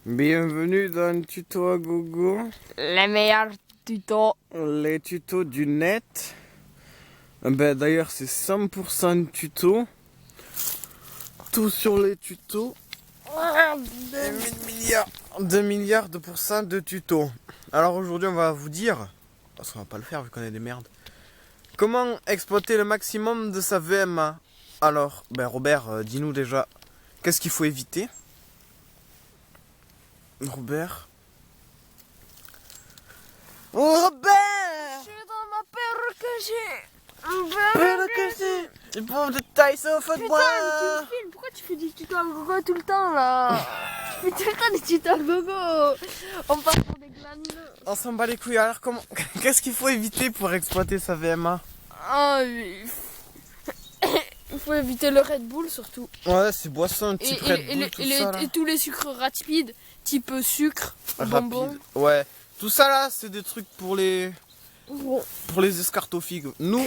Bienvenue dans le tuto à gogo. Les meilleurs tutos. Les tutos du net. D'ailleurs, c'est 100% de tutos. Tout sur les tutos. 2 milliards de pourcents de tutos. Alors aujourd'hui, on va vous dire, parce qu'on va pas le faire vu qu'on est des merdes, comment exploiter le maximum de sa VMA. Alors, Robert, dis-nous déjà, qu'est-ce qu'il faut éviter? Robert. Je suis dans ma perruque. Les pauvres de taille, ça au feu de Putain, bois. mais tu me filmes. Pourquoi tu fais des tutos à gogo tout le temps là? Tu fais tout le temps des tutos à gogo. On part pour des glandeux. On s'en bat les couilles. Alors comment? Qu'est-ce qu'il faut éviter pour exploiter sa VMA? Ah, il faut éviter le Red Bull surtout. Ouais, c'est boisson, type Red Bull, tout ça là. Et tous les sucres rapides, type sucre, bonbons. Rapide. Ouais. Tout ça là, c'est des trucs pour les escartots-figues. Nous,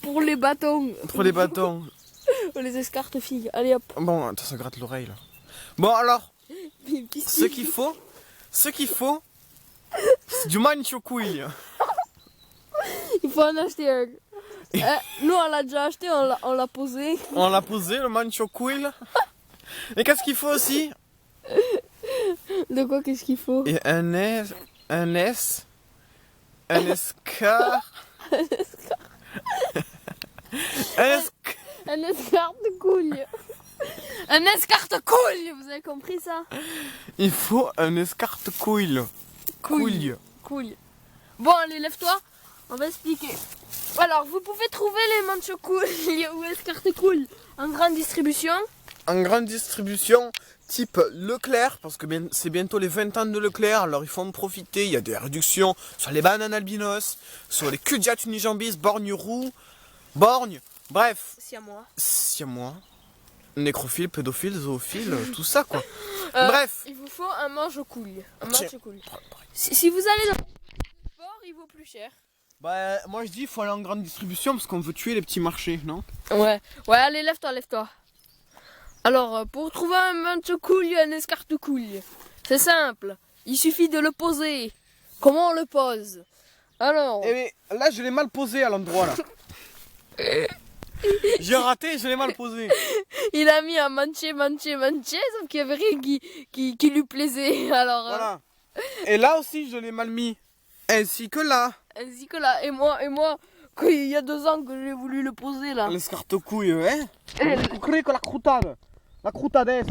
Pour les bâtons. pour les bâtons. Pour les escartes-figues. Allez hop. Bon, attends, ça gratte l'oreille là. Bon alors, ce qu'il faut, c'est du manchokouille. Il faut en acheter un. Nous on l'a déjà acheté, on l'a posé. On l'a posé, le manchokouille. Et qu'est-ce qu'il faut aussi? De quoi, qu'est-ce qu'il faut? Et un escar. Un escarte-couille. Un escarte-couille, vous avez compris ça? Il faut un escarte-couille. Couille. Couille. Bon, allez, lève-toi. On va expliquer. Alors, vous pouvez trouver les manchokouilles ou escarte-couilles en grande distribution. En grande distribution, type Leclerc, parce que c'est bientôt les 20 ans de Leclerc, alors il faut en profiter. Il y a des réductions sur les bananes albinos, sur les cul-de-jatte unijambistes, borgnes roux, borgnes, bref. Siamois, nécrophiles, pédophiles, zoophiles, tout ça quoi. Bref. Il vous faut un manchokouille. Si vous allez dans le sport, il vaut plus cher. Moi je dis il faut aller en grande distribution parce qu'on veut tuer les petits marchés, non? Ouais, allez, lève-toi. Alors, pour trouver un manchokouille, un escarte-couille, c'est simple. Il suffit de le poser. Comment on le pose? Alors... Eh mais là je l'ai mal posé à l'endroit là. J'ai raté, je l'ai mal posé. Il a mis un manché, sauf qu'il y avait rien qui lui plaisait. Alors... Voilà. Et là aussi je l'ai mal mis. Ainsi que là. Et moi, il y a 2 ans que j'ai voulu le poser là. L'escartocouille, hein? La croutade. La croutadesse.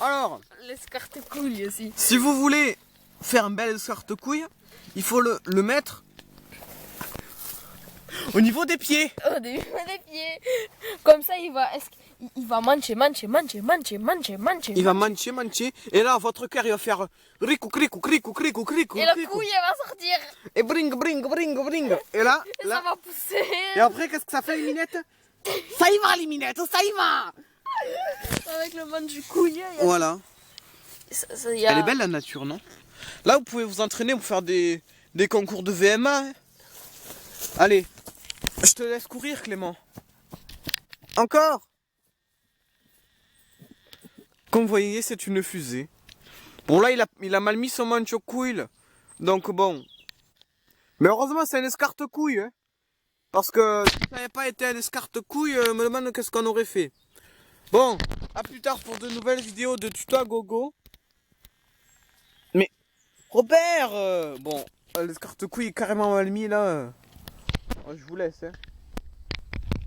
Alors, L'escartecouille aussi. si vous voulez faire un bel escartocouille, il faut le mettre au niveau des pieds. Au début des pieds. Comme ça, il va mancher. Il va mancher. Et là, votre cœur, il va faire ricou. Et la couille, elle va sortir. Et bring. Et là, Ça va pousser. Et après, qu'est-ce que ça fait, les minettes? Ça y va, les minettes, ça y va. Avec le manchokouille. Voilà. Elle est belle, la nature, non? Là, vous pouvez vous entraîner pour faire des concours de VMA. Hein. Allez, je te laisse courir, Clément. Encore. Comme vous voyez, c'est une fusée. Bon, là, il a mal mis son manchokouille. Donc, bon. Mais heureusement, c'est un escarte-couille. Hein. Parce que si ça n'avait pas été un escarte-couille, me demande qu'est-ce qu'on aurait fait. Bon, à plus tard pour de nouvelles vidéos de tuto à gogo. Mais, Robert, bon, l'escarte-couille est carrément mal mis là. Je vous laisse, hein.